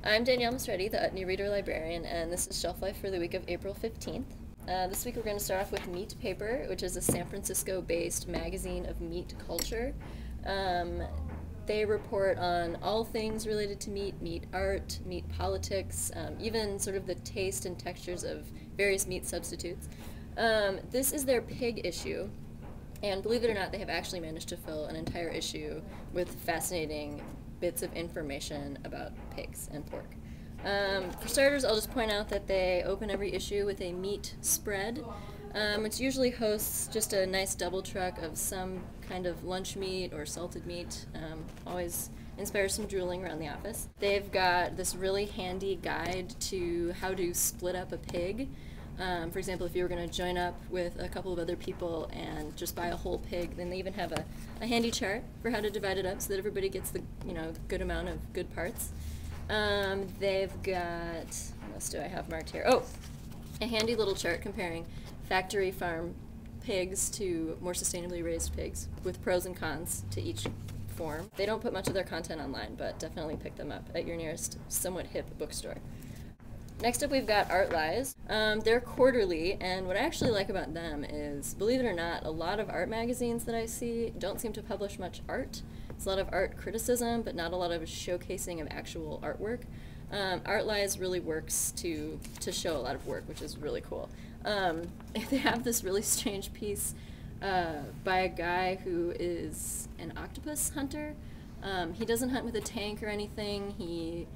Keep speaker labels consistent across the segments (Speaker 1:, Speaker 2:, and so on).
Speaker 1: I'm Danielle Masretti, the Utne Reader Librarian, and this is Shelf Life for the week of April 15th. This week we're going to start off with Meat Paper, which is a San Francisco-based magazine of meat culture. They report on all things related to meat, meat art, meat politics, even sort of the taste and textures of various meat substitutes. This is their pig issue, and believe it or not, they have actually managed to fill an entire issue with fascinating bits of information about pigs and pork. For starters, I'll just point out that they open every issue with a meat spread, which usually hosts just a nice double truck of some kind of lunch meat or salted meat. Always inspires some drooling around the office. They've got this really handy guide to how to split up a pig. For example, if you were going to join up with a couple of other people and just buy a whole pig, then they even have a handy chart for how to divide it up so that everybody gets the good amount of good parts. They've got, what else do I have marked here? Oh, a handy little chart comparing factory farm pigs to more sustainably raised pigs with pros and cons to each form. They don't put much of their content online, but definitely pick them up at your nearest somewhat hip bookstore. Next up, we've got Art Lies. They're quarterly, and what I actually like about them is, believe it or not, a lot of art magazines that I see don't seem to publish much art. It's a lot of art criticism, but not a lot of showcasing of actual artwork. Art Lies really works to show a lot of work, which is really cool. They have this really strange piece by a guy who is an octopus hunter. He doesn't hunt with a tank or anything. He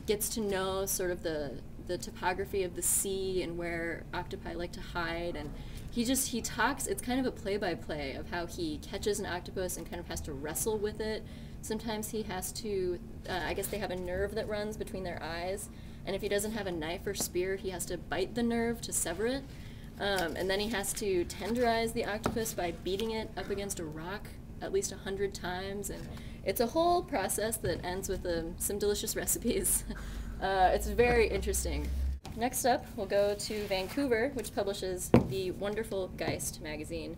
Speaker 1: gets to know sort of the topography of the sea and where octopi like to hide, and he talks, it's kind of a play-by-play of how he catches an octopus and kind of has to wrestle with it. Sometimes he has to, I guess they have a nerve that runs between their eyes, and if he doesn't have a knife or spear, he has to bite the nerve to sever it, and then he has to tenderize the octopus by beating it up against a rock at least 100 times, and it's a whole process that ends with some delicious recipes. It's very interesting. Next up, we'll go to Vancouver, which publishes the wonderful Geist magazine.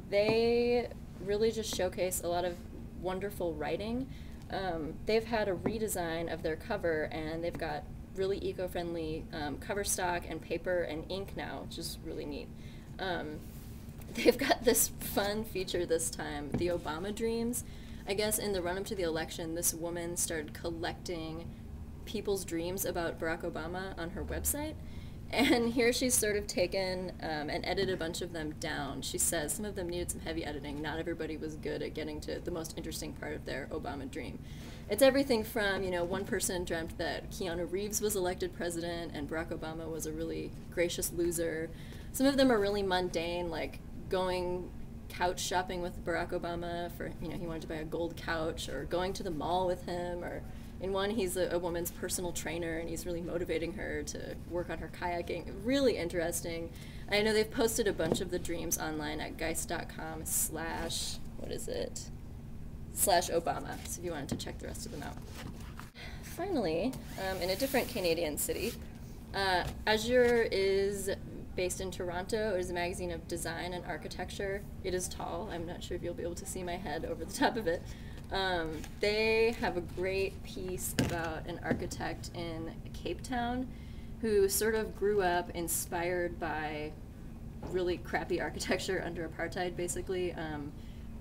Speaker 1: They really just showcase a lot of wonderful writing. They've had a redesign of their cover, and they've got really eco-friendly cover stock and paper and ink now, which is really neat. They've got this fun feature this time, the Obama Dreams. I guess in the run-up to the election, this woman started collecting people's dreams about Barack Obama on her website, and here she's sort of taken and edited a bunch of them down. She says some of them needed some heavy editing. Not everybody was good at getting to the most interesting part of their Obama dream. It's everything from, one person dreamt that Keanu Reeves was elected president and Barack Obama was a really gracious loser. Some of them are really mundane, like going couch shopping with Barack Obama for, he wanted to buy a gold couch, or going to the mall with him, or in one he's a woman's personal trainer and he's really motivating her to work on her kayaking. Really interesting. I know they've posted a bunch of the dreams online at geist.com/, what is it? /Obama, so if you wanted to check the rest of them out. Finally, in a different Canadian city, Azure is based in Toronto. It is a magazine of design and architecture. It is tall. I'm not sure if you'll be able to see my head over the top of it. They have a great piece about an architect in Cape Town who sort of grew up inspired by really crappy architecture under apartheid, basically.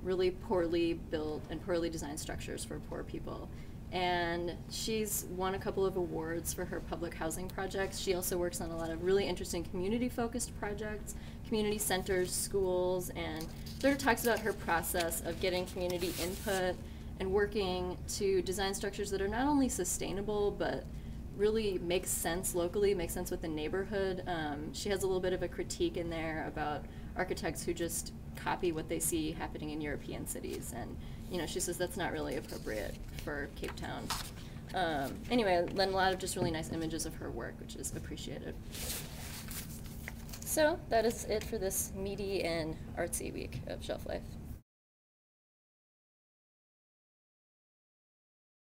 Speaker 1: Really poorly built and poorly designed structures for poor people. And she's won a couple of awards for her public housing projects. She also works on a lot of really interesting community-focused projects, community centers, schools, and sort of talks about her process of getting community input and working to design structures that are not only sustainable, but really make sense locally, make sense with the neighborhood. She has a little bit of a critique in there about architects who just copy what they see happening in European cities, and she says that's not really appropriate for Cape Town. Anyway, then a lot of just really nice images of her work, which is appreciated. So that is it for this meaty and artsy week of Shelf Life.